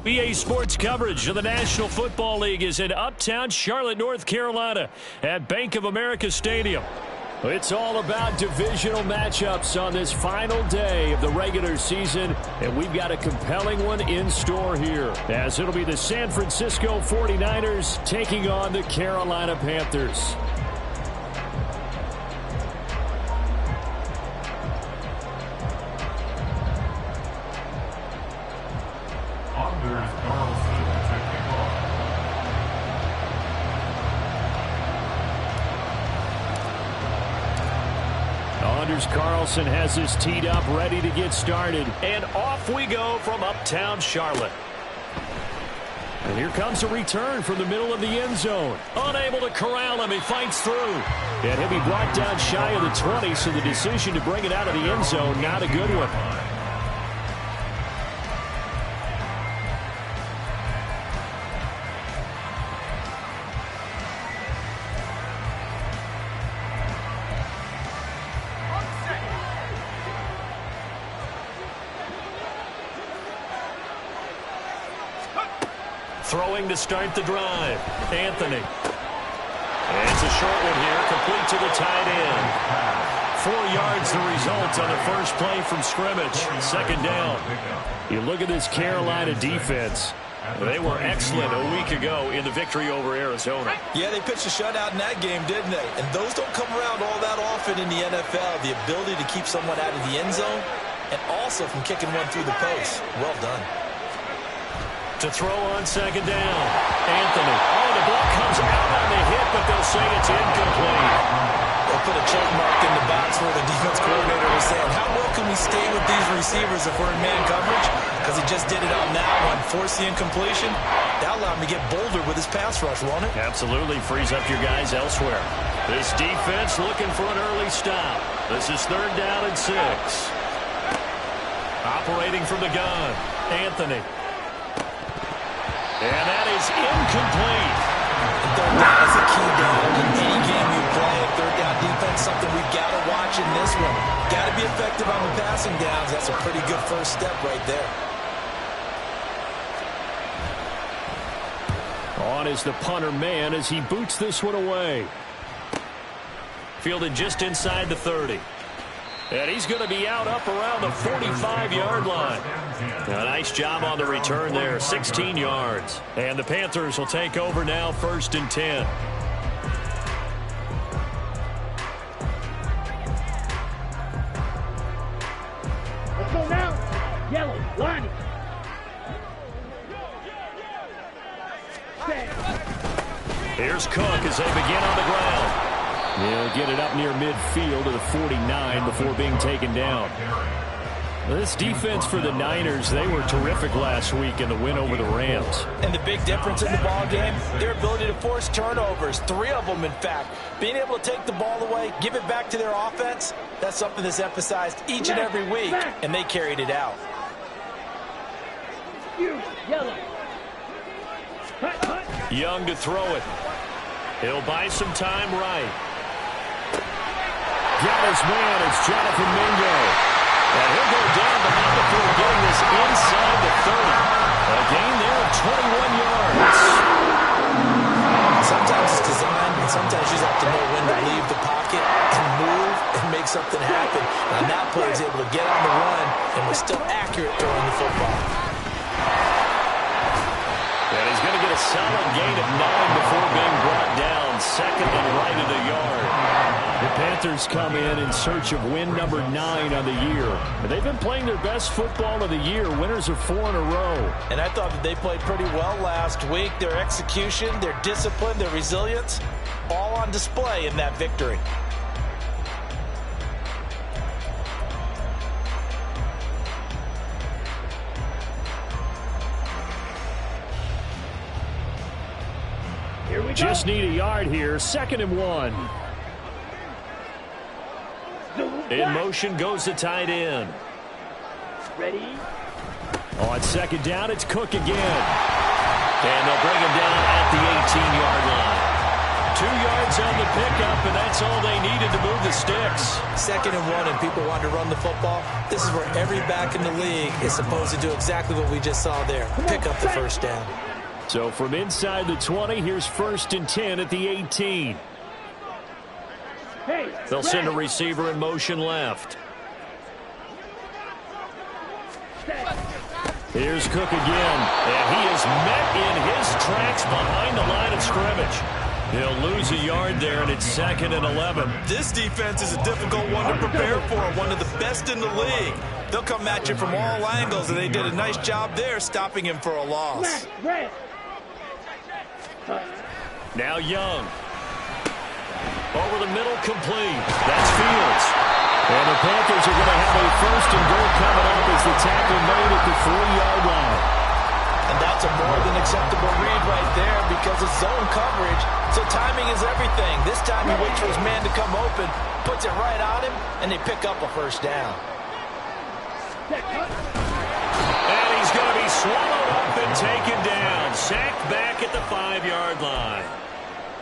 BA Sports coverage of the National Football League is in uptown Charlotte, North Carolina at Bank of America Stadium. It's all about divisional matchups on this final day of the regular season, and we've got a compelling one in store here, as it'll be the San Francisco 49ers taking on the Carolina Panthers. Carlson has his teed up, ready to get started. And off we go from uptown Charlotte. And here comes a return from the middle of the end zone. Unable to corral him. He fights through. And he'll be brought down shy of the 20, so the decision to bring it out of the end zone, not a good one. Throwing to start the drive. Anthony. And it's a short one here, complete to the tight end. 4 yards the result on the first play from scrimmage. Second down. You look at this Carolina defense. They were excellent a week ago in the victory over Arizona. Yeah, they pitched a shutout in that game, didn't they? And those don't come around all that often in the NFL. The ability to keep someone out of the end zone and also from kicking one through the post. Well done. To throw on second down. Anthony. Oh, the ball comes out on the hit, but they'll say it's incomplete. They'll put a check mark in the box where the defense coordinator was saying, how well can we stay with these receivers if we're in man coverage? Because he just did it on that one. Force the incompletion. That'll allow him to get bolder with his pass rush, won't it? Absolutely. Frees up your guys elsewhere. This defense looking for an early stop. This is 3rd down and 6. Operating from the gun. Anthony. And that is incomplete. And 3rd down is a key down in any game you play. 3rd down defense, something we've got to watch in this one. Got to be effective on the passing downs. That's a pretty good first step right there. On is the punter man as he boots this one away. Fielded just inside the 30. And he's going to be out up around the 45-yard line. A nice job on the return there, 16 yards. And the Panthers will take over now, 1st and 10. Let's go now. Yellow, line. Here's Cook as they begin on the ground. They'll get it up near midfield to the 49 before being taken down. This defense for the Niners, they were terrific last week in the win over the Rams. And the big difference in the ball game, their ability to force turnovers, 3 of them in fact. Being able to take the ball away, give it back to their offense, that's something that's emphasized each and every week, and they carried it out. Yellow. Young to throw it. He'll buy some time right. Got his man. It's Jonathan Mingo. And he'll go down, but not before getting this inside the 30. A gain there of 21 yards. Sometimes it's designed, and sometimes you just have to know when to leave the pocket and move and make something happen. And that player is able to get on the run and was still accurate throwing the football. And he's going to get a solid gain of 9 before being brought down. 2nd and right of the yard. The Panthers come in search of win number 9 on the year. And they've been playing their best football of the year. Winners of 4 in a row. And I thought that they played pretty well last week. Their execution, their discipline, their resilience, all on display in that victory. Just need a yard here. 2nd and 1. In motion goes the tight end. Ready? On 2nd down, it's Cook again. And they'll bring him down at the 18-yard line. 2 yards zone the pickup, and that's all they needed to move the sticks. 2nd and 1, and people want to run the football. This is where every back in the league is supposed to do exactly what we just saw there. Pick up the first down. So from inside the 20, here's 1st and 10 at the 18. They'll send a receiver in motion left. Here's Cook again, and he is met in his tracks behind the line of scrimmage. He'll lose a yard there, and it's 2nd and 11. This defense is a difficult one to prepare for, one of the best in the league. They'll come at you from all angles, and they did a nice job there stopping him for a loss. Now Young. Over the middle, complete. That's Fields. And the Panthers are going to have a 1st and goal coming up as the tackle made at the 3-yard line. And that's a more than acceptable read right there because it's zone coverage, so timing is everything. This time he waits for his man to come open, puts it right on him, and they pick up a 1st down. And he's going to be swallowed up and taken down. Sacked back at the 5-yard line.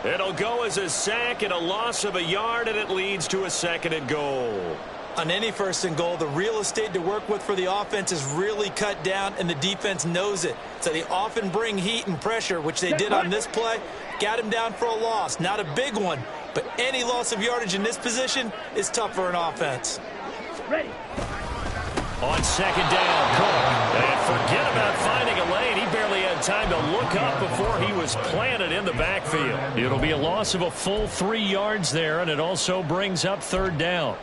It'll go as a sack and a loss of a yard, and it leads to a 2nd and goal. On any 1st and goal, the real estate to work with for the offense is really cut down, and the defense knows it. So they often bring heat and pressure, which they did on this play. Got him down for a loss. Not a big one, but any loss of yardage in this position is tough for an offense. Ready. On 2nd down, Cook. And forget about finding a lane. He barely had time to look up before he was planted in the backfield. It'll be a loss of a full 3 yards there, and it also brings up 3rd down.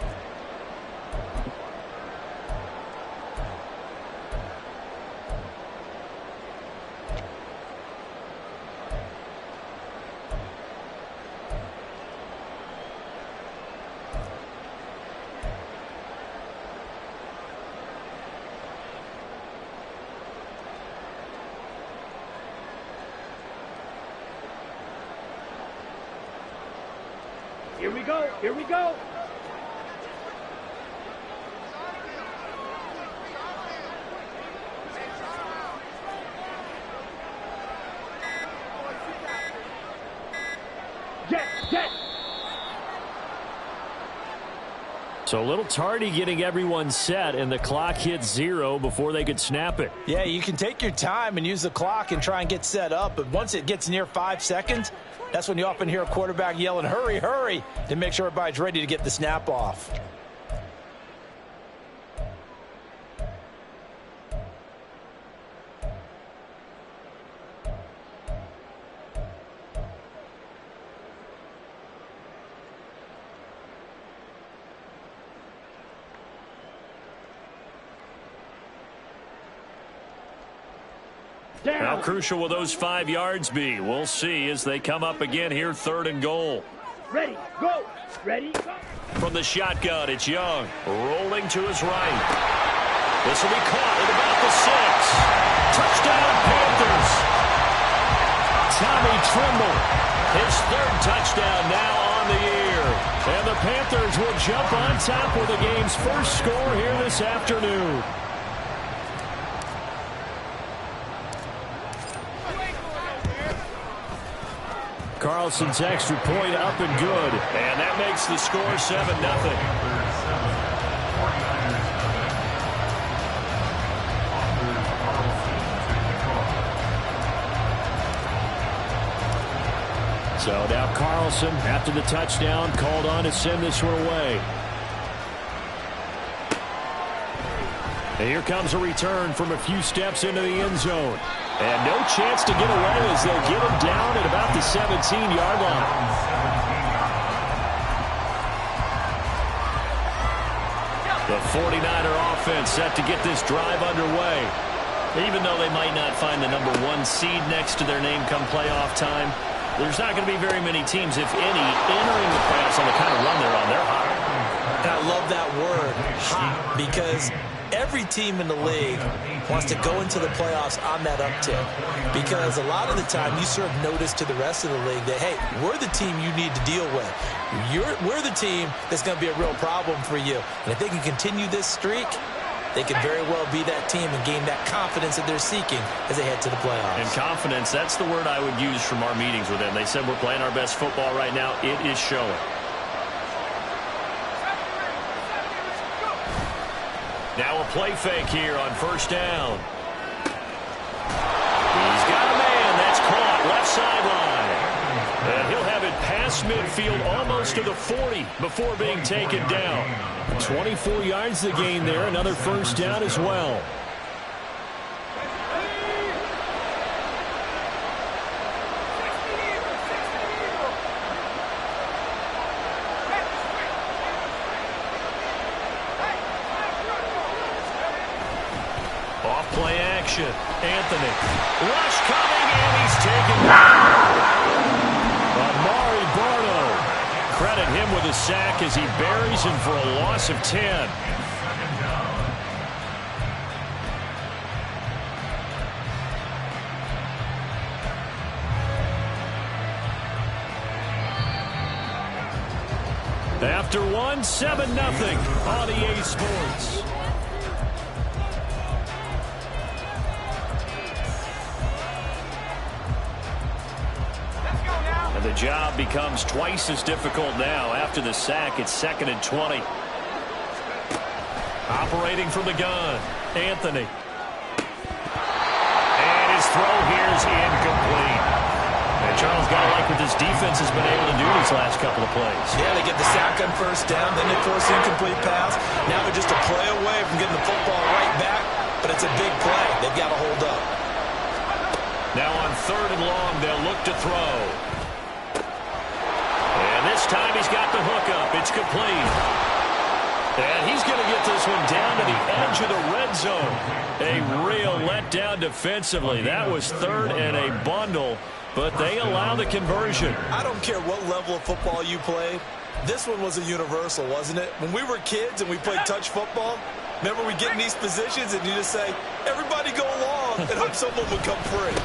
Here we go. Here we go. Jet. So a little tardy getting everyone set, and the clock hit 0 before they could snap it. Yeah, you can take your time and use the clock and try and get set up, but once it gets near 5 seconds, that's when you often hear a quarterback yelling, hurry, hurry, to make sure everybody's ready to get the snap off. How crucial will those 5 yards be? We'll see as they come up again here, 3rd and goal. Ready, go. Ready, go. From the shotgun, it's Young. Rolling to his right. This will be caught at about the 6. Touchdown, Panthers. Tommy Trimble, his 3rd touchdown now on the year. And the Panthers will jump on top with the game's first score here this afternoon. Carlson's extra point up and good. And that makes the score 7-0. So now Carlson, after the touchdown, called on to send this one away. And here comes a return from a few steps into the end zone. And no chance to get away as they'll get him down at about the 17-yard line. The 49er offense set to get this drive underway. Even though they might not find the number 1 seed next to their name come playoff time, there's not going to be very many teams, if any, entering the playoffs on the kind of run they're on. They're hot. And I love that word, hot, because every team in the league wants to go into the playoffs on that uptick, because a lot of the time you serve notice to the rest of the league that, hey, we're the team you need to deal with. We're the team that's going to be a real problem for you. And if they can continue this streak, they could very well be that team and gain that confidence that they're seeking as they head to the playoffs. And confidence, that's the word I would use from our meetings with them. They said we're playing our best football right now. It is showing. Now a play fake here on first down. He's got a man. That's caught. Left sideline. And he'll have it past midfield almost to the 40 before being taken down. 24 yards to gain there. Another first down as well. Off-play action. Anthony. Rush coming, and he's taken down. Amari Barno. Credit him with a sack as he buries him for a loss of 10. After one, 7-0 on EA Sports. And the job becomes twice as difficult now. After the sack, it's 2nd and 20. Operating from the gun, Anthony. And his throw here is incomplete. And Charles got to like what this defense has been able to do these last couple of plays. Yeah, they get the sack on first down, then they force the incomplete pass. Now they're just a play away from getting the football right back, but it's a big play. They've got to hold up. Now on 3rd and long, they'll look to throw. And this time he's got the hook up. It's complete. And he's going to get this one down to the edge of the red zone. A real letdown defensively. That was 3rd and a bundle, but they allow the conversion. I don't care what level of football you played. This one was a universal, wasn't it? When we were kids and we played touch football, remember we get in these positions and you just say, everybody go along, and hope someone would come free.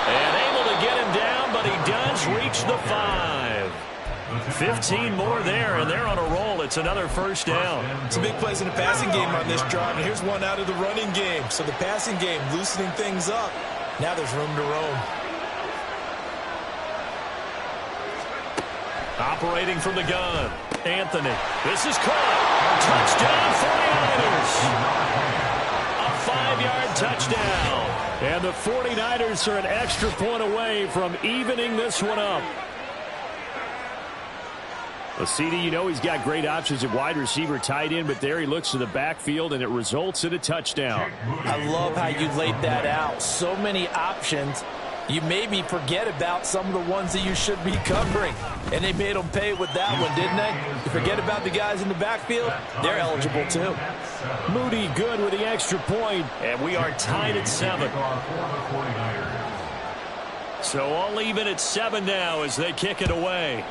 And able to get him down, but he does reach the 5. 15 more there, and they're on a roll. It's another first down. Some big plays in the passing game on this drive, and here's one out of the running game. So the passing game loosening things up. Now there's room to roam. Operating from the gun, Anthony. This is caught. Touchdown, 49ers. A 5-yard touchdown. And the 49ers are an extra point away from evening this one up. Well, CD, you know he's got great options at wide receiver, tight end, but there he looks to the backfield, and it results in a touchdown. I love how you laid that out. So many options. You maybe forget about some of the ones that you should be covering. And they made them pay with that one, didn't they? You forget about the guys in the backfield, they're eligible too. Moody good with the extra point, and we are tied at 7. So all even at 7 now as they kick it away.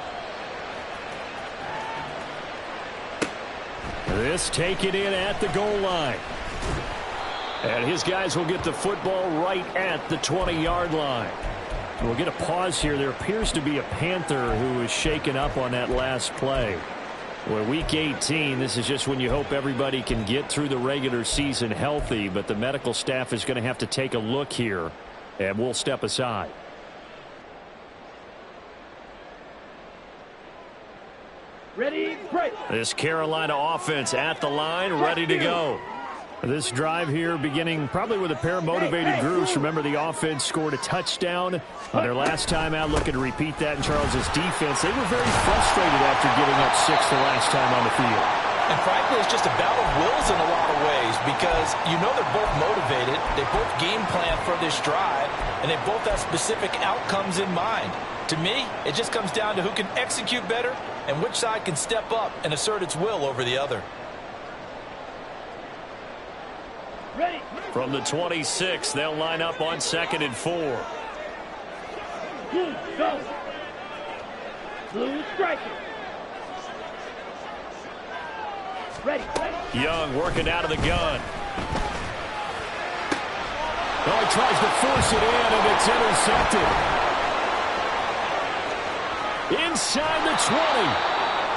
This taken in at the goal line. And his guys will get the football right at the 20-yard line. We'll get a pause here. There appears to be a Panther who is shaken up on that last play. Well, week 18, this is just when you hope everybody can get through the regular season healthy, but the medical staff is going to have to take a look here, and we'll step aside. Ready, break. This Carolina offense at the line, ready to go. This drive here beginning probably with a pair of motivated groups. Remember, the offense scored a touchdown on their last time out, looking to repeat that in Charles's defense. They were very frustrated after giving up 6 the last time on the field. And frankly, it's just a battle of wills in a lot of ways because you know they're both motivated. They both game plan for this drive, and they both have specific outcomes in mind. To me, it just comes down to who can execute better and which side can step up and assert its will over the other. Ready. From the 26, they'll line up on 2nd and 4. Blue, go. Blue striker. Ready. Young working out of the gun. Oh, he tries to force it in, and it's intercepted. Inside the 20.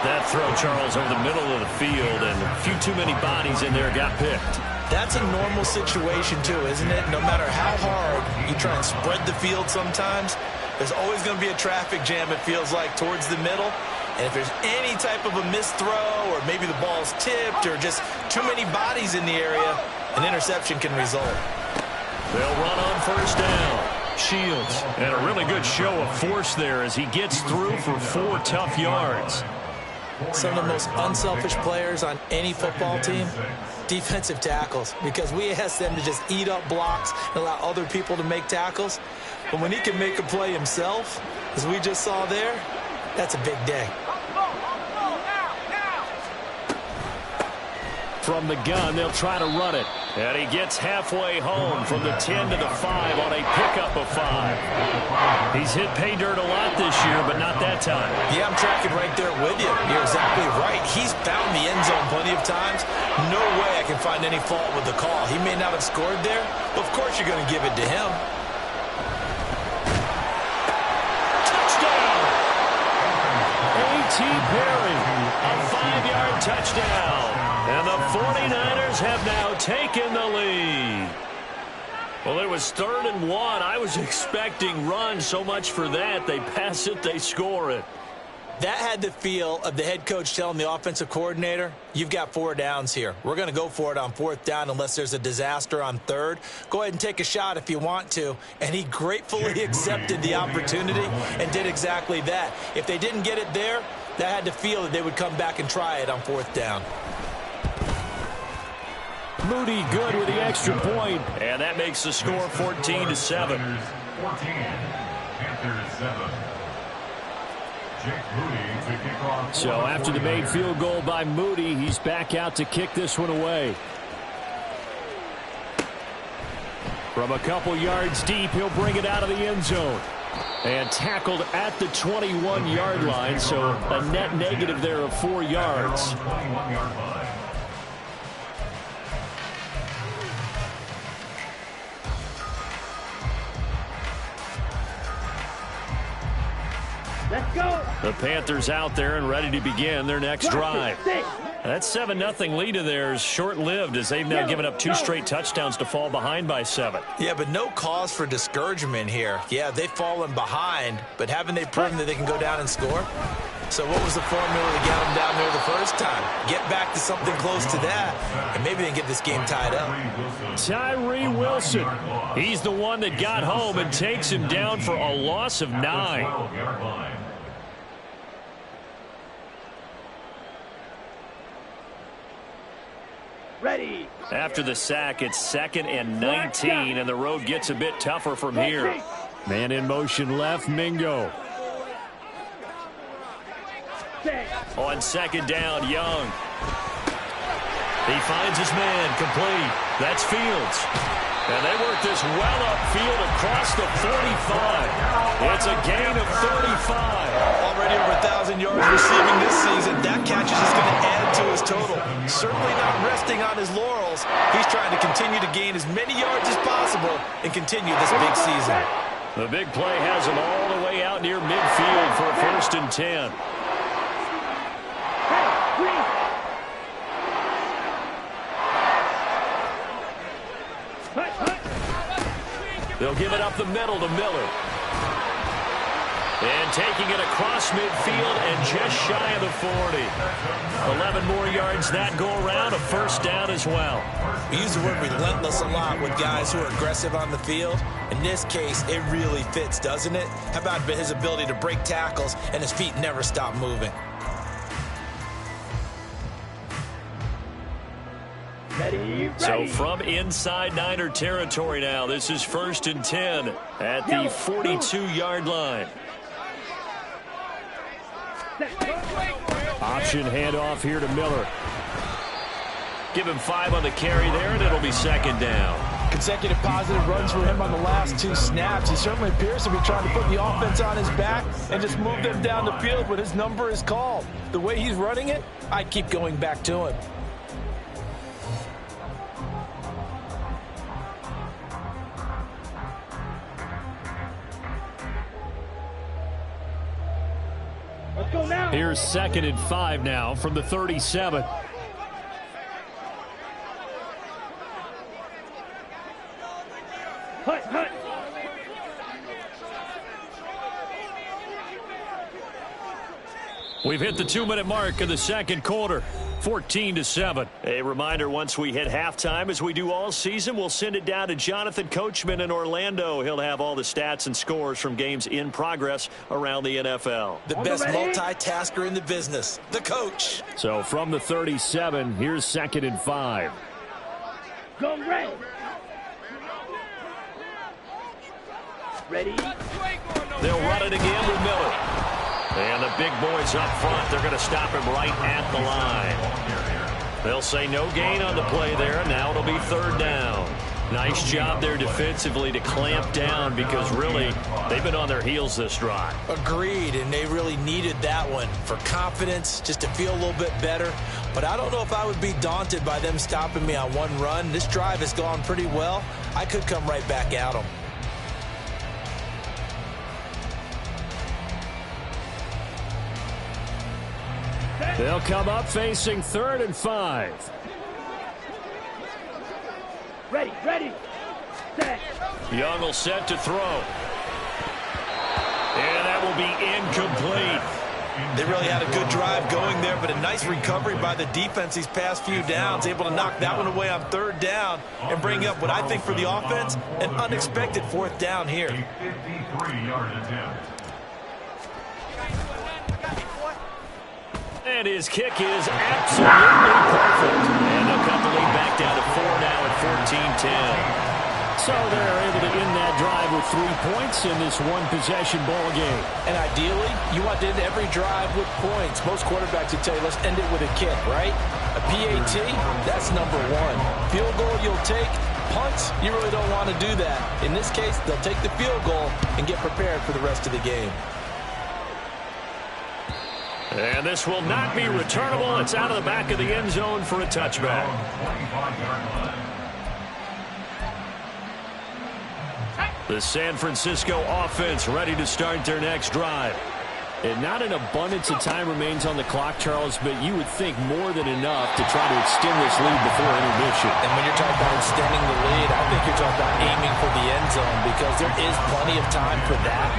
That throw, Charles, over the middle of the field, and a few too many bodies in there got picked. That's a normal situation, too, isn't it? No matter how hard you try and spread the field sometimes, there's always going to be a traffic jam, it feels like, towards the middle. And if there's any type of a missed throw, or maybe the ball's tipped, or just too many bodies in the area, an interception can result. They'll run on first down. Shields, and a really good show of force there as he gets through for 4 tough yards. Some of the most unselfish players on any football team, defensive tackles, because we ask them to just eat up blocks and allow other people to make tackles. But when he can make a play himself, as we just saw there, that's a big day. From the gun, they'll try to run it. And he gets halfway home from the 10 to the 5 on a pickup of 5. He's hit pay dirt a lot this year, but not that time. Yeah, I'm tracking right there with you. You're exactly right. He's found the end zone plenty of times. No way I can find any fault with the call. He may not have scored there, but of course you're going to give it to him. Touchdown! A.T. Perry, a 5-yard touchdown. And the 49ers have now taken the lead. Well, it was 3rd and 1. I was expecting run, so much for that. They pass it, they score it. That had the feel of the head coach telling the offensive coordinator, you've got 4 downs here. We're going to go for it on 4th down unless there's a disaster on 3rd. Go ahead and take a shot if you want to. And he gratefully accepted the opportunity and did exactly that. If they didn't get it there, that had the feel that they would come back and try it on 4th down. Moody good with the extra point, and that makes the score 14-7. 14, Panthers 7. Jake Moody to kick off. So after the made field goal by Moody, he's back out to kick this one away. From a couple yards deep, he'll bring it out of the end zone. And tackled at the 21-yard line, so a net negative there of 4 yards. 21-yard line. Let's go. The Panthers out there and ready to begin their next drive. That 7-0 lead of theirs short-lived as they've now given up 2 straight touchdowns to fall behind by 7. Yeah, but no cause for discouragement here. Yeah, they've fallen behind, but haven't they proven that they can go down and score? So what was the formula to get them down there the first time? Get back to something close to that, and maybe they can get this game tied up. Tyree Wilson. He's the one that got home and takes him down for a loss of 9. Ready. After the sack, it's 2nd and 19, and the road gets a bit tougher from here. Man in motion left, Mingo. On 2nd down, Young. He finds his man, complete. That's Fields. And they work this well upfield across the 45. It's a gain of 35. Already over 1,000 yards receiving this season. That catch is just going to add to his total. Certainly not resting on his laurels. He's trying to continue to gain as many yards as possible and continue this big season. The big play has him all the way out near midfield for a 1st and 10. They'll give it up the middle to Miller. And taking it across midfield and just shy of the 40. 11 more yards that go around, a 1st down as well. We use the word relentless a lot with guys who are aggressive on the field. In this case, it really fits, doesn't it? How about his ability to break tackles and his feet never stop moving? Ready. So from inside Niner territory now, this is 1st and 10 at the 42-yard line. Option handoff here to Miller. Give him 5 on the carry there, and it'll be 2nd down. Consecutive positive runs for him on the last 2 snaps. He certainly appears to be trying to put the offense on his back and just move them down the field when his number is called. The way he's running it, I'd keep going back to him. Let's go now. Here's 2nd and 5 now from the 37. Hut, hut. We've hit the 2-minute mark of the second quarter. 14-7. A reminder, once we hit halftime, as we do all season, we'll send it down to Jonathan Coachman in Orlando. He'll have all the stats and scores from games in progress around the NFL. The best multitasker in the business, the coach. So from the 37, here's 2nd and 5. Go red. Ready? They'll run it again with Miller. And the big boys up front, they're going to stop him right at the line. They'll say no gain on the play there. Now it'll be 3rd down. Nice job there defensively to clamp down because really they've been on their heels this drive. Agreed, and they really needed that one for confidence, just to feel a little bit better. But I don't know if I would be daunted by them stopping me on one run. This drive has gone pretty well. I could come right back at them. They'll come up facing 3rd and 5. Ready, ready. Set. Young will set to throw. And that will be incomplete. They really had a good drive going there, but a nice recovery by the defense these past few downs, able to knock that one away on 3rd down and bring up what I think for the offense, an unexpected 4th down here. 53-yard attempt. And his kick is absolutely perfect. And they'll cut the lead back down to 4 now at 14-10. So they're able to end that drive with 3 points in this one-possession ball game. And ideally, you want to end every drive with points. Most quarterbacks would tell you, let's end it with a kick, right? A PAT, that's number 1. Field goal you'll take. Punts, you really don't want to do that. In this case, they'll take the field goal and get prepared for the rest of the game. And this will not be returnable. It's out of the back of the end zone for a touchback. The San Francisco offense ready to start their next drive. And not an abundance of time remains on the clock, Charles, but you would think more than enough to try to extend this lead before intermission. And when you're talking about extending the lead, I think you're talking about aiming for the end zone because there is plenty of time for that.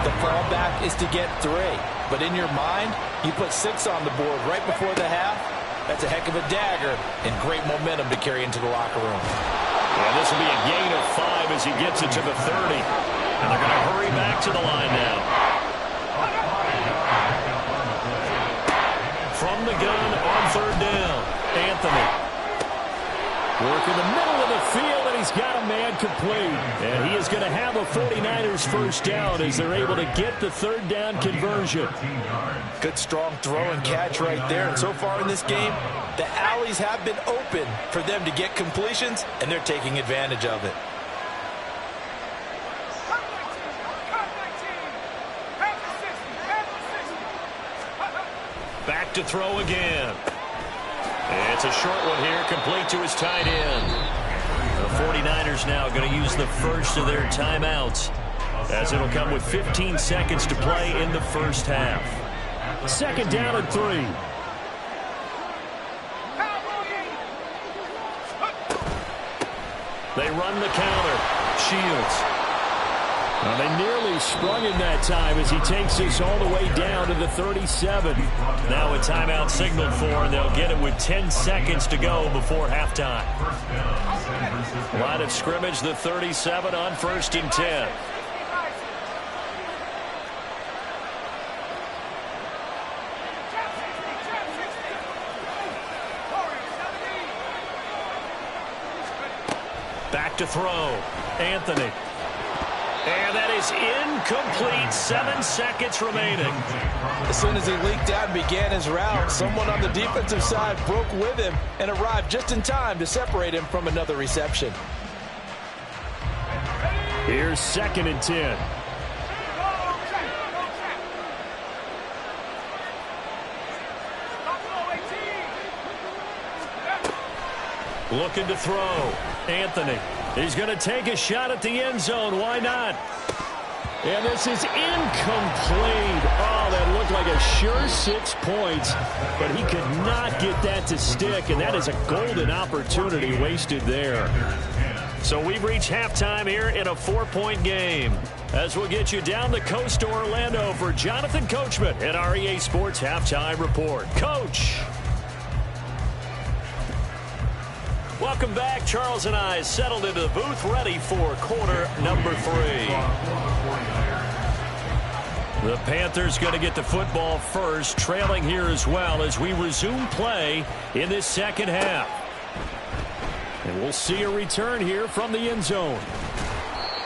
The fallback is to get 3. But in your mind, you put 6 on the board right before the half. That's a heck of a dagger and great momentum to carry into the locker room. And this will be a gain of 5 as he gets it to the 30. And they're going to hurry back to the line now. From the gun on 3rd down, Anthony. Work in the middle of the field, and he's got a man complete. And he is going to have a 49ers first down as they're able to get the 3rd down conversion. Good strong throw and catch right there. And so far in this game, the alleys have been open for them to get completions, and they're taking advantage of it. Back to throw again. It's a short one here, complete to his tight end. The 49ers now going to use the first of their timeouts, as it'll come with 15 seconds to play in the first half. 2nd down and 3. They run the counter. Shields. Well, they nearly sprung him that time as he takes this all the way down to the 37. Now a timeout signaled for, and they'll get it with 10 seconds to go before halftime. Line of scrimmage, the 37 on 1st and 10. Back to throw. Anthony. And that is incomplete. 7 seconds remaining. As soon as he leaked out and began his route, someone on the defensive side broke with him and arrived just in time to separate him from another reception. Here's 2nd and 10. Looking to throw. Anthony. He's going to take a shot at the end zone. Why not? And this is incomplete. Oh, that looked like a sure 6 points, but he could not get that to stick, and that is a golden opportunity wasted there. So we've reached halftime here in a 4-point game. As we'll get you down the coast to Orlando for Jonathan Coachman at our EA Sports Halftime Report. Coach. Welcome back. Charles and I settled into the booth ready for quarter number 3. The Panthers going to get the football first, trailing here as well as we resume play in this second half. And we'll see a return here from the end zone.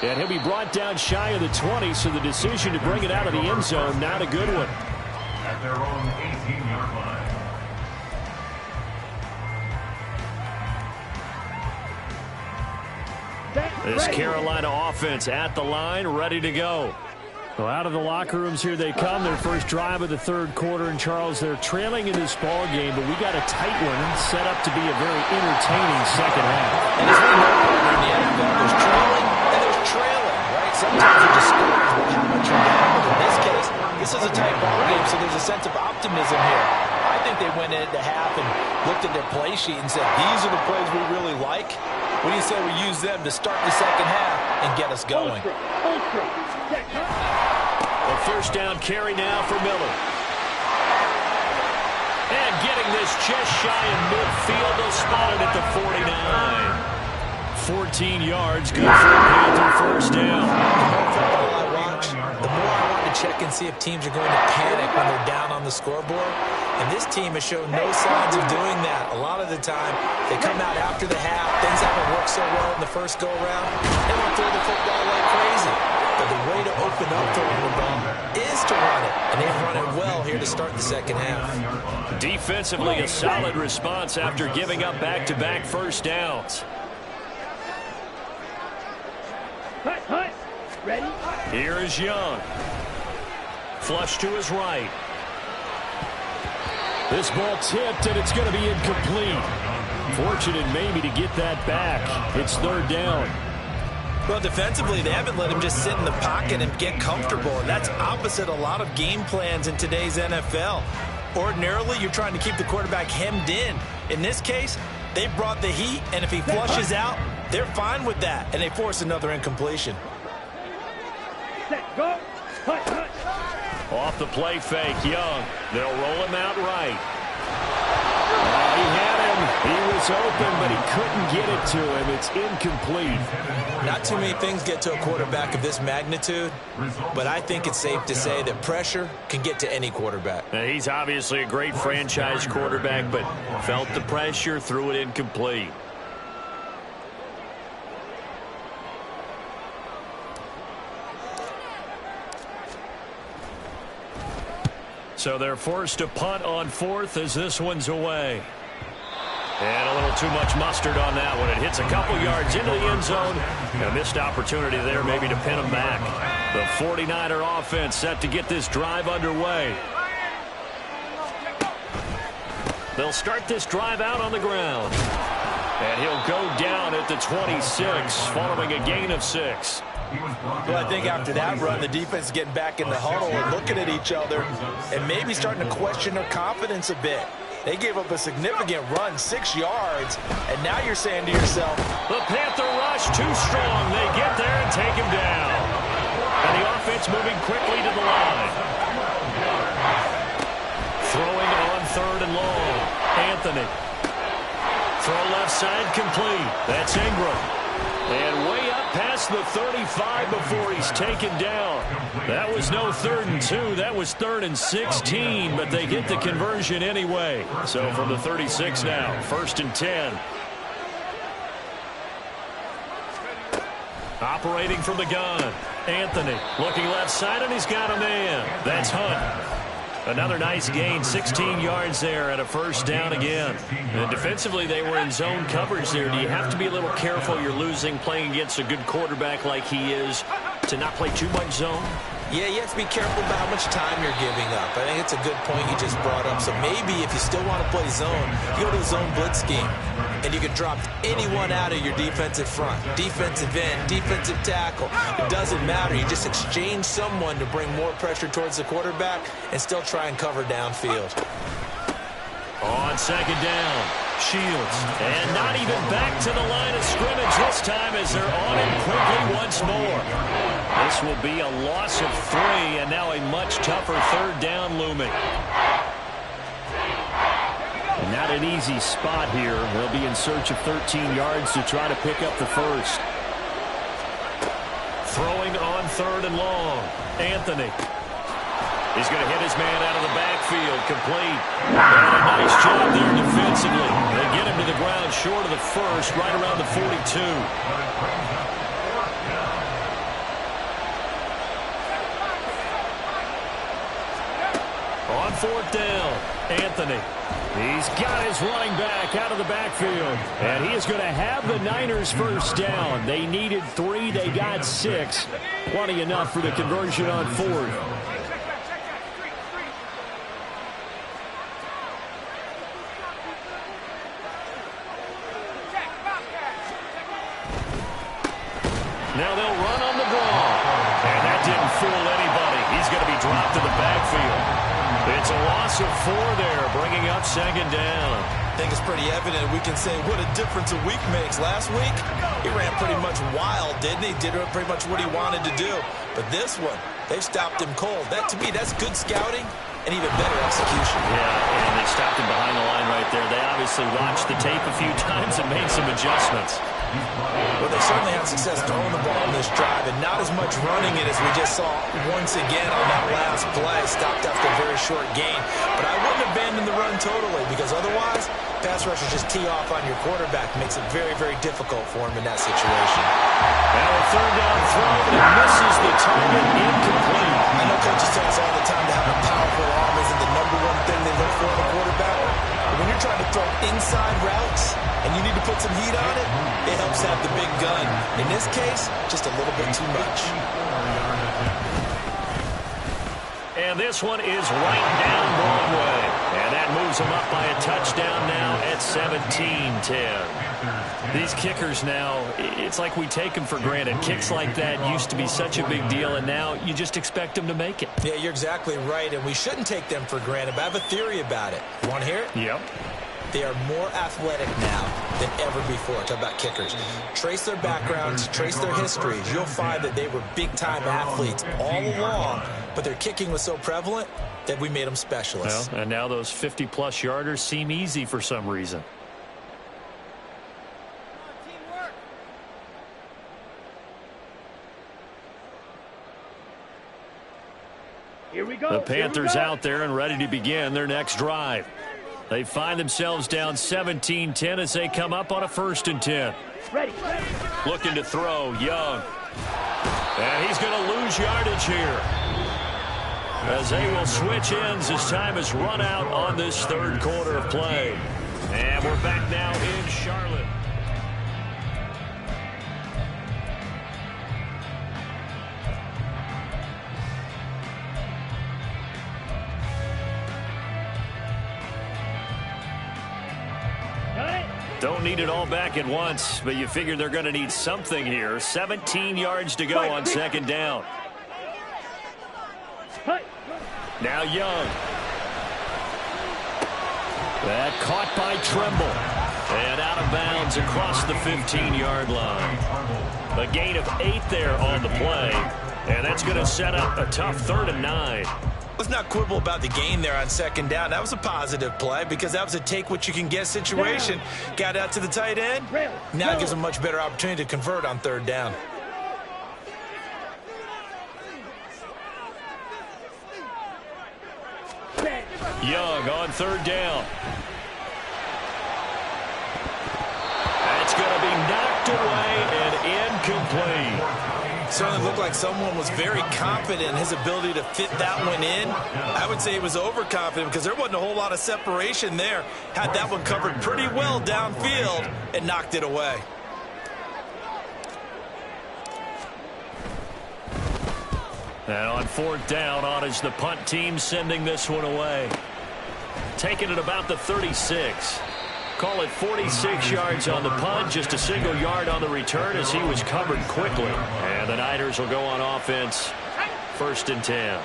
And he'll be brought down shy of the 20, so the decision to bring it out of the end zone, not a good one. At their own 18-yard line. This Carolina offense at the line, ready to go. Well, out of the locker rooms here they come. Their first drive of the third quarter. And, Charles, they're trailing in this ball game, but we got a tight one set up to be a very entertaining second half. And as we know, in the NFL, there's trailing and there's trailing, right? Sometimes you're discouraged with how much you're down. But in this case, this is a tight ball game, so there's a sense of optimism here. I think they went into half and looked at their play sheet and said, these are the plays we really like. What do you say we use them to start the second half and get us going? A first down carry now for Miller. And getting this just shy of midfield. They'll spot it at the 49. 14 yards, good for a Panther first down. The more I want to check and see if teams are going to panic when they're down on the scoreboard. And this team has shown no signs of doing that. A lot of the time, they come out after the half. Things haven't worked so well in the first go-around. They want to throw the football like crazy. But the way to open up throwing the ball is to run it. And they've run it well here to start the second half. Defensively, a solid response after giving up back-to-back first downs. Ready? Here is Young. Flush to his right. This ball tipped, and it's going to be incomplete. Fortunate maybe to get that back. It's third down. Well, defensively, they haven't let him just sit in the pocket and get comfortable. And that's opposite a lot of game plans in today's NFL. Ordinarily, you're trying to keep the quarterback hemmed in. In this case, they brought the heat, and if he flushes out, they're fine with that, and they force another incompletion. Set, go. Off the play fake, Young. They'll roll him out right. He had him. He was open, but he couldn't get it to him. It's incomplete. Not too many things get to a quarterback of this magnitude, but I think it's safe to say that pressure can get to any quarterback. Now, he's obviously a great franchise quarterback, but felt the pressure, threw it incomplete. So they're forced to punt on fourth as this one's away. And a little too much mustard on that one. It hits a couple yards into the end zone. A missed opportunity there maybe to pin them back. The 49er offense set to get this drive underway. They'll start this drive out on the ground. And he'll go down at the 26 following a gain of 6. Well, I think after that run, the defense is getting back in the huddle and looking at each other and maybe starting to question their confidence a bit. They gave up a significant run, 6 yards, and now you're saying to yourself, the Panther rush too strong. They get there and take him down. And the offense moving quickly to the line. Throwing on third and long. Anthony. Throw left side complete. That's Ingram. And way up past the 35 before he's taken down. That was no 3rd and 2. That was 3rd and 16, but they get the conversion anyway. So from the 36 now, 1st and 10. Operating from the gun. Anthony looking left side, and he's got a man. That's Hunt. Another nice gain, 16 yards there and a first down again. And defensively, they were in zone coverage there. Do you have to be a little careful? You're losing, playing against a good quarterback like he is, to not play too much zone? yeah, you have to be careful about how much time you're giving up. I think it's a good point you just brought up. So maybe if you still want to play zone, you go to the zone blitz scheme. and you can drop anyone out of your defensive front. Defensive end, defensive tackle. It doesn't matter. You just exchange someone to bring more pressure towards the quarterback and still try and cover downfield. On second down, Shields. And not even back to the line of scrimmage this time as they're on him quickly once more. This will be a loss of 3, and now a much tougher third down looming. Not an easy spot here. They'll be in search of 13 yards to try to pick up the first. Throwing on third and long. Anthony. He's going to hit his man out of the backfield. Complete. And a nice job there defensively. They get him to the ground short of the first, right around the 42. On fourth down, Anthony. He's got his running back out of the backfield. And he is going to have the Niners first down. They needed 3. They got 6. Plenty enough for the conversion on fourth. Now they'll run on the ball. And that didn't fool anybody. He's going to be dropped to the backfield. It's a loss of 4 there, bringing up second down. I think it's pretty evident we can say what a difference a week makes. Last week, he ran pretty much wild, didn't he? Did pretty much what he wanted to do. But this one, they've stopped him cold. That, to me, that's good scouting and even better execution. Yeah, and they stopped him behind the line right there. They obviously watched the tape a few times and made some adjustments. Well, they certainly had success throwing the ball on this drive and not as much running it as we just saw once again on that last play. Stopped after a very short gain. But I wouldn't abandon the run totally because otherwise, pass rushers just tee off on your quarterback. Makes it very, very difficult for him in that situation. Now a third down throw, but it misses the target, incomplete. I know coaches tell us all the time to have a powerful arm isn't the #1 thing they look for in a quarterback. But when you're trying to throw inside routes and you need to put some heat on it, it helps have the big gun. In this case, just a little bit too much. And this one is right down Broadway. And that moves them up by a touchdown now at 17-10. These kickers now, it's like we take them for granted. Kicks like that used to be such a big deal, and now you just expect them to make it. Yeah, you're exactly right, and we shouldn't take them for granted, but I have a theory about it. You want to hear it? Yep. They are more athletic now than ever before. Talk about kickers. Trace their backgrounds, trace their histories. You'll find that they were big-time athletes all along, but their kicking was so prevalent that we made them specialists. Well, and now those 50-plus yarders seem easy for some reason. Here we go. The Panthers out there and ready to begin their next drive. They find themselves down 17-10 as they come up on a 1st and 10. Ready. Looking to throw, Young. And he's going to lose yardage here, as they will switch ends as time has run out on this third quarter of play. And we're back now in Charlotte. Don't need it all back at once, but you figure they're going to need something here. 17 yards to go on second down. Now Young. That caught by Trimble. And out of bounds across the 15-yard line. A gain of 8 there on the play. And that's going to set up a tough 3rd and 9. Let's not quibble about the gain there on second down. That was a positive play because that was a take-what-you-can-get situation. Got out to the tight end. Now it gives them a much better opportunity to convert on 3rd down. Young on 3rd down. That's going to be knocked away and incomplete. Certainly looked like someone was very confident in his ability to fit that one in. I would say he was overconfident because there wasn't a whole lot of separation there. Had that one covered pretty well downfield and knocked it away. And on 4th down, on is the punt team sending this one away. Taking it about the 36. Call it 46 yards on the punt, just a single yard on the return as he was covered quickly. And the Niners will go on offense, 1st and 10.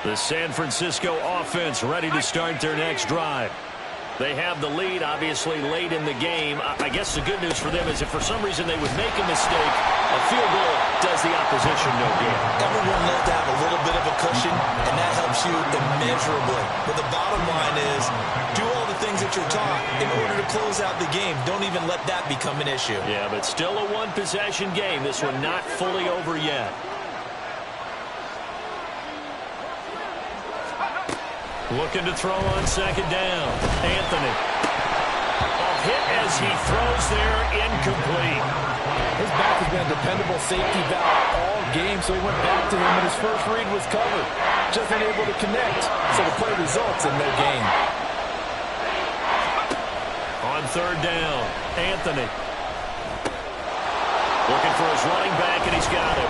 The San Francisco offense ready to start their next drive. They have the lead, obviously, late in the game. I guess the good news for them is if for some reason they would make a mistake, a field goal does the opposition no good. Everyone knows to have a little bit of a cushion, and that helps you immeasurably. But the bottom line is, do all the things that you're taught in order to close out the game. Don't even let that become an issue. Yeah, but still a one-possession game. This one not fully over yet. Looking to throw on 2nd down. Anthony. A hit as he throws there, incomplete. His back has been a dependable safety valve all game, so he went back to him, and his first read was covered. Just unable to connect, so the play results in no gain. On 3rd down, Anthony. Looking for his running back, and he's got it.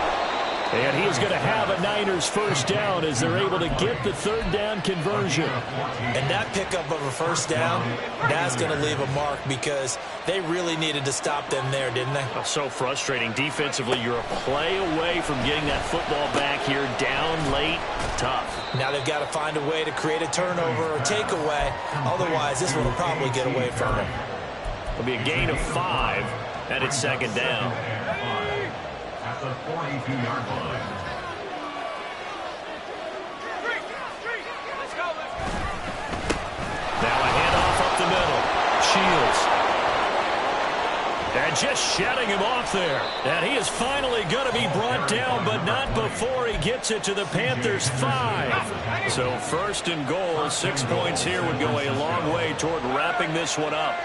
And he is going to have a Niners 1st down as they're able to get the 3rd down conversion. And that pickup of a 1st down, that's going to leave a mark because they really needed to stop them there, didn't they? So frustrating. Defensively, you're a play away from getting that football back here down late. Tough. Now they've got to find a way to create a turnover or takeaway. Otherwise, this one will probably get away from them. It'll be a gain of 5, and it's 2nd down. At the 42-yard line. Now a handoff up the middle. Shields. And just shedding him off there. And he is finally going to be brought down, but not before he gets it to the Panthers' 5. So 1st and goal, 6 points here would go a long way toward wrapping this one up.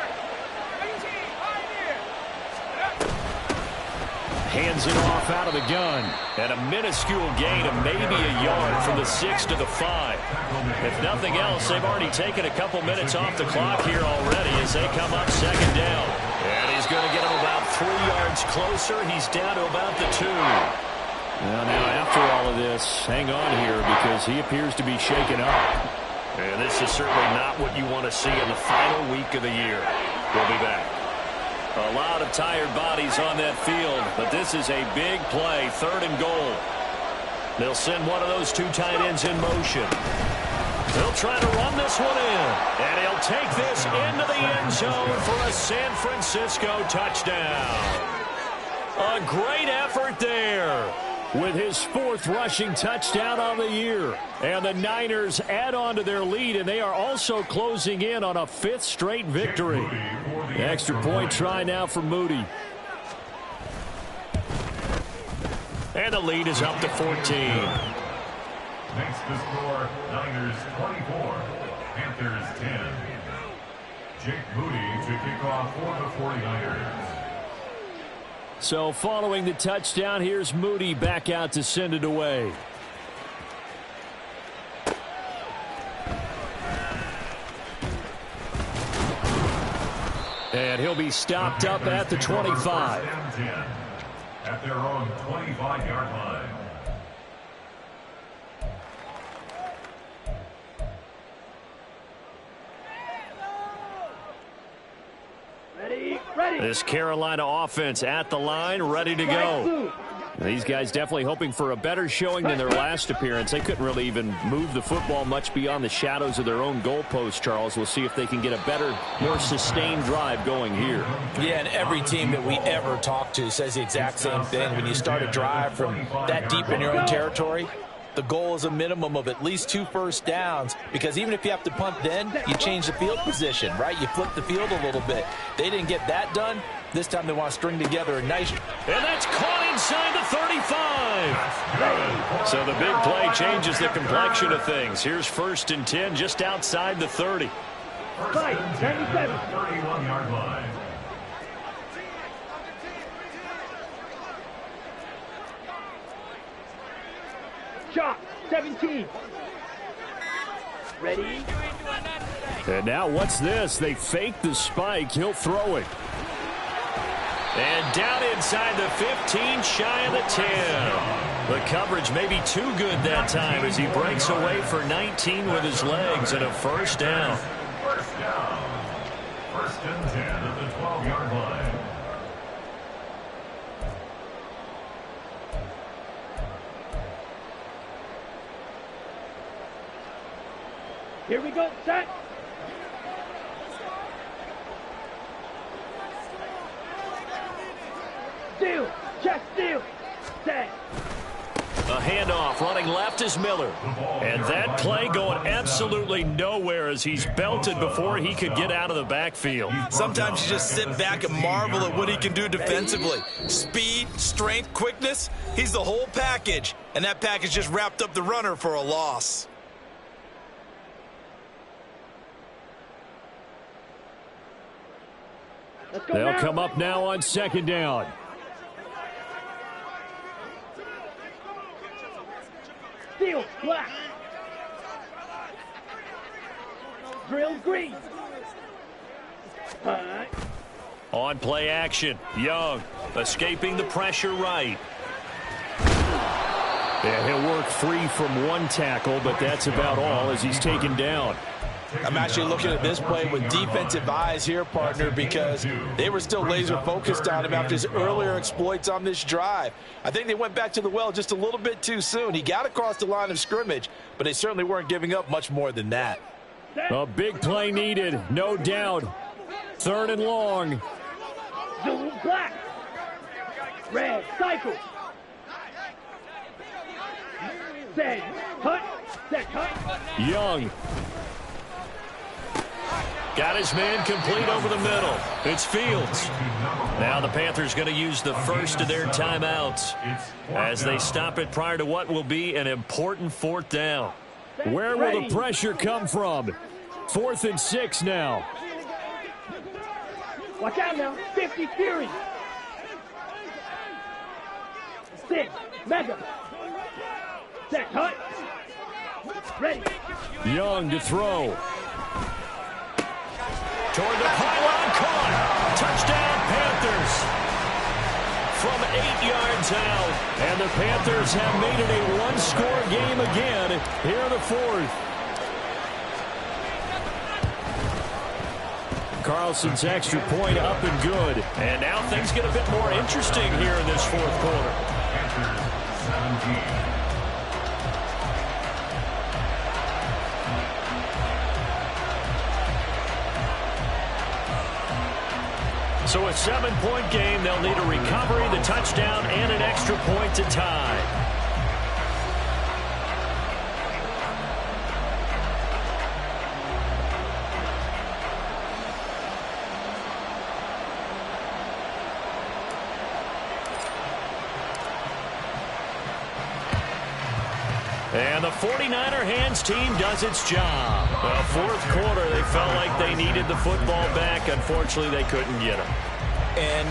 Hands it off out of the gun. And a minuscule gain of maybe a yard from the 6 to the 5. If nothing else, they've already taken a couple minutes off the clock here already as they come up 2nd down. And he's going to get him about 3 yards closer. He's down to about the 2. Well, now after all of this, hang on here because he appears to be shaken up. And this is certainly not what you want to see in the final week of the year. We'll be back. A lot of tired bodies on that field, but this is a big play, 3rd and goal. They'll send one of those 2 tight ends in motion. They'll try to run this one in, and he'll take this into the end zone for a San Francisco touchdown. A great effort there with his 4th rushing touchdown on the year. And the Niners add on to their lead, and they are also closing in on a 5th straight victory. Extra point try now for Moody. And the lead is up to 14. Makes the score Niners 24, Panthers 10. Jake Moody to kick off for the 49ers. So following the touchdown, here's Moody back out to send it away. And he'll be stopped up at the 25. At their own 25-yard line. Ready. This Carolina offense at the line, ready to go. These guys definitely hoping for a better showing than their last appearance. They couldn't really even move the football much beyond the shadows of their own goalpost, Charles. We'll see if they can get a better, more sustained drive going here. Yeah, and every team that we ever talk to says the exact same thing. When you start a drive from that deep in your own territory, the goal is a minimum of at least 2 first downs, because even if you have to punt then, you change the field position, right? You flip the field a little bit. They didn't get that done. This time they want to string together a nice... And that's caught inside the 35. So the big play changes the complexion of things. Here's 1st and 10 just outside the 30. Fight, 97. 31-yard line. Shot, 17. Ready. And now what's this? They fake the spike. He'll throw it. And down inside the 15, shy of the 10. The coverage may be too good that time as he breaks away for 19 with his legs and a 1st down. First down. and 10 at the 12-yard line. Here we go, set. Steal, check, steal, set. A handoff, running left is Miller. And that play going absolutely nowhere as he's belted before he could get out of the backfield. Sometimes you just sit back and marvel at what he can do defensively. Speed, strength, quickness, he's the whole package. And that package just wrapped up the runner for a loss. They'll come up now on second down. Steal, black. Drill, green. Alright. On play action, Young escaping the pressure right. Yeah, he'll work free from one tackle, but that's about all as he's taken down. I'm actually looking at this play with defensive eyes here, partner, because they were still laser focused on him after his earlier exploits on this drive. I think they went back to the well just a little bit too soon. He got across the line of scrimmage, but they certainly weren't giving up much more than that. A big play needed, no doubt. Third and long. Zoom, black. Red, cycle. Set, cut, set, cut. Young. Got his man complete over the middle. It's Fields. Now the Panthers going to use the first of their timeouts as they stop it prior to what will be an important fourth down. Where will the pressure come from? 4th and 6 now. Watch out now. 50 Fury. 6, Mega. Set, cut. Ready. Young to throw. Toward the pylon, caught. Touchdown, Panthers. From 8 yards out. And the Panthers have made it a one-score game again here in the fourth. Carlson's extra point up and good. And now things get a bit more interesting here in this fourth quarter. Panthers 17. So a 7-point game. They'll need a recovery, the touchdown, and an extra point to tie. And the 49er hands team does its job. Well, fourth quarter, they felt like they needed the football back. Unfortunately, they couldn't get it. And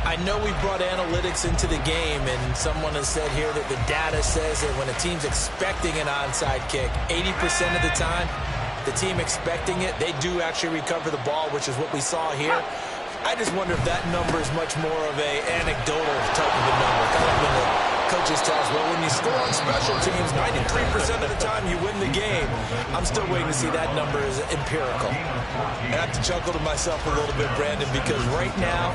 I know we brought analytics into the game, and someone has said here that the data says that when a team's expecting an onside kick, 80% of the time, the team expecting it, they do actually recover the ball, which is what we saw here. I just wonder if that number is much more of an anecdotal type of a number. Kind of when the coaches tell us, well, when you score on special teams, 93% of the time you win the game. I'm still waiting to see that number as empirical. I have to chuckle to myself a little bit, Brandon, because right now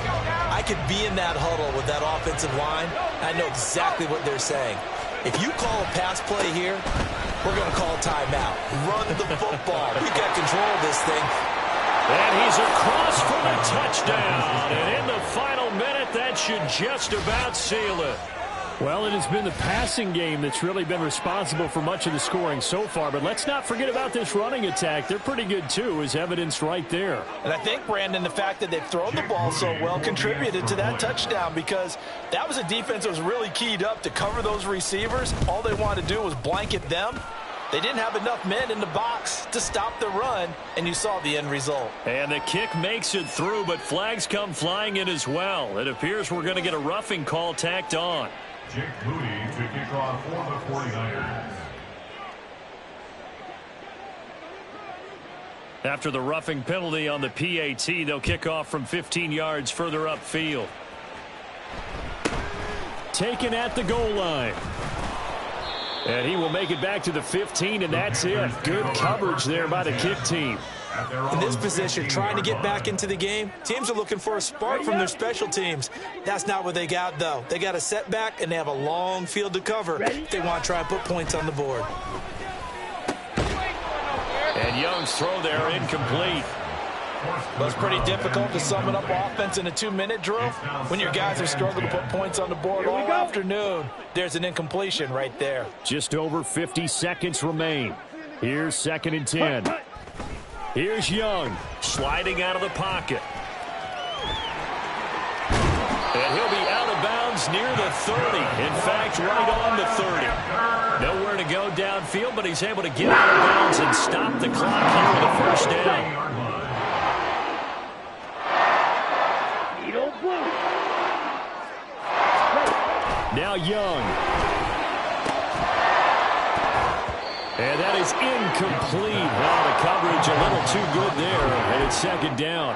I could be in that huddle with that offensive line. I know exactly what they're saying. If you call a pass play here, we're going to call timeout. Run the football. We got control of this thing. And he's across for the touchdown. And in the final minute, that should just about seal it. Well, it has been the passing game that's really been responsible for much of the scoring so far. But let's not forget about this running attack. They're pretty good, too, as evidenced right there. And I think, Brandon, the fact that they've thrown the ball so well contributed to that touchdown, because that was a defense that was really keyed up to cover those receivers. All they wanted to do was blanket them. They didn't have enough men in the box to stop the run, and you saw the end result. And the kick makes it through, but flags come flying in as well. It appears we're going to get a roughing call tacked on. Jake Moody to kick off for the 49ers. After the roughing penalty on the PAT, they'll kick off from 15 yards further upfield. Taken at the goal line. And he will make it back to the 15, and that's it. Good coverage there by the kick team. In this position, trying to get back into the game, teams are looking for a spark from their special teams. That's not what they got, though. They got a setback, and they have a long field to cover if they want to try and put points on the board. And Young's throw there incomplete. Well, it's pretty difficult to sum it up offense in a 2-minute drill when your guys have struggled to put points on the board all afternoon. There's an incompletion right there. Just over 50 seconds remain. Here's 2nd and 10. Here's Young sliding out of the pocket. And he'll be out of bounds near the 30. In fact, right on the 30. Nowhere to go downfield, but he's able to get out of bounds and stop the clock here with a first down. Now Young. And that is incomplete. Well, the coverage a little too good there, and it's 2nd down.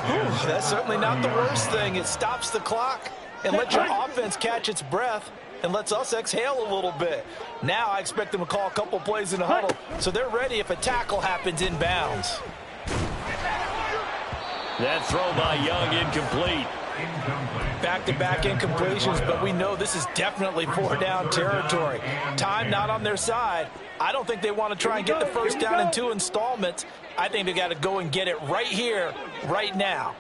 Whew, that's certainly not the worst thing. It stops the clock and lets your offense catch its breath and lets us exhale a little bit. Now I expect them to call a couple plays in the huddle so they're ready if a tackle happens inbounds. That throw by Young incomplete. Back-to-back incompletions, but we know this is definitely 4-down territory. Time not on their side. I don't think they want to try and get the first down in 2 installments. I think they got to go and get it right here, right now.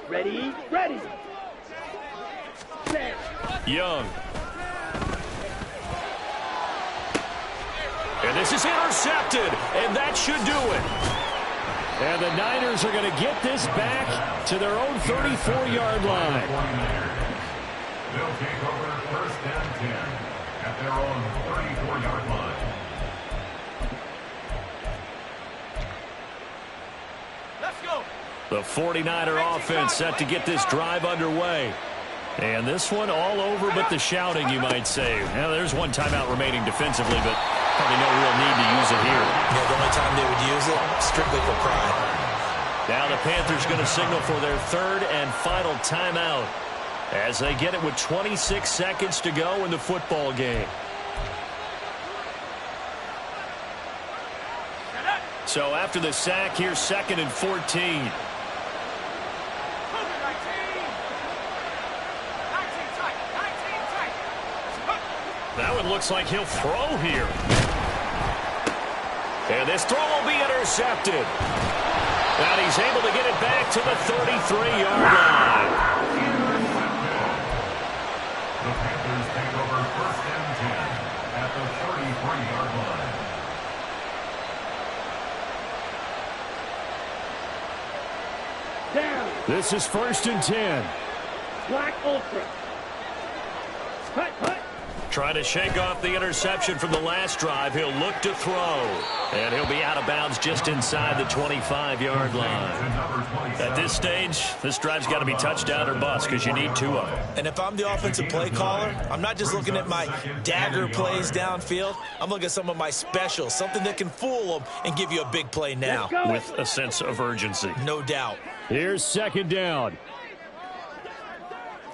Ready, ready. Set. Young. And this is intercepted, and that should do it. And the Niners are going to get this back to their own 34-yard line. They'll take over 1st and 10 at their own 34-yard line. Let's go. The 49er offense set to get this drive underway. And this one all over but the shouting, you might say. Now, there's one timeout remaining defensively, but probably no real need to use it here. Yeah, the only time they would use it, strictly for pride. Now the Panthers going to signal for their 3rd and final timeout as they get it with 26 seconds to go in the football game. So after the sack, here's 2nd and 14. That one looks like he'll throw here. And this throw will be intercepted. And he's able to get it back to the 33-yard line. The Panthers take over 1st and 10 at the 33-yard line. Down. This is 1st and 10. Black Ultra. Cut, cut. Trying to shake off the interception from the last drive. He'll look to throw. And he'll be out of bounds just inside the 25-yard line. At this stage, this drive's got to be touchdown or bust because you need 2 of them. And if I'm the offensive play caller, I'm not just looking at my dagger plays downfield. I'm looking at some of my specials, something that can fool them and give you a big play now. With a sense of urgency. No doubt. Here's 2nd down.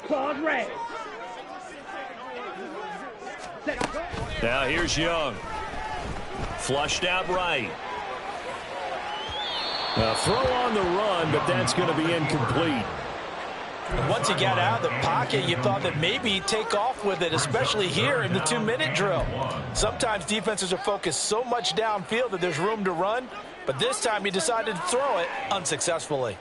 Claws red. Now here's Young. Flushed out right. A throw on the run, but that's going to be incomplete. And once he got out of the pocket, you thought that maybe he'd take off with it, especially here in the 2-minute drill. Sometimes defenses are focused so much downfield that there's room to run, but this time he decided to throw it unsuccessfully.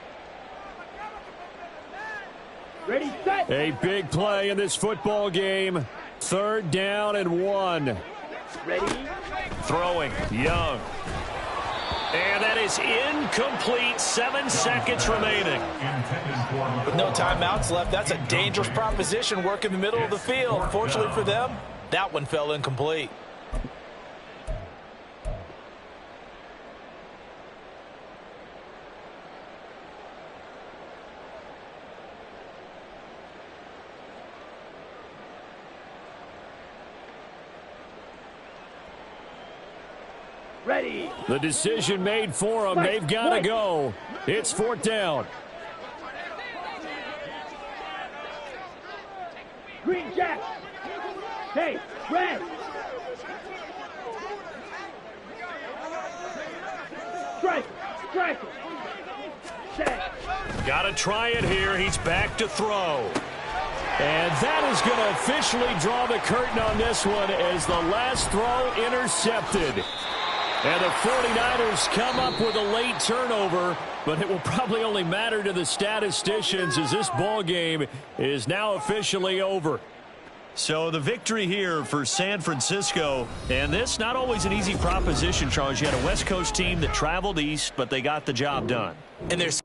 Ready, set. A big play in this football game. 3rd down and 1. Ready. Throwing, Young. And that is incomplete. 7 seconds remaining. With no timeouts left, that's a dangerous proposition. Work in the middle of the field. Fortunately for them, that one fell incomplete. Ready. The decision made for them. They've got to go. It's 4th down. Green Jack. Hey, red. Strike it. Set. Got to try it here. He's back to throw. And that is going to officially draw the curtain on this one as the last throw intercepted. And the 49ers come up with a late turnover, but it will probably only matter to the statisticians as this ball game is now officially over. So the victory here for San Francisco, and this not always an easy proposition, Charles. You had a West Coast team that traveled east, but they got the job done. And there's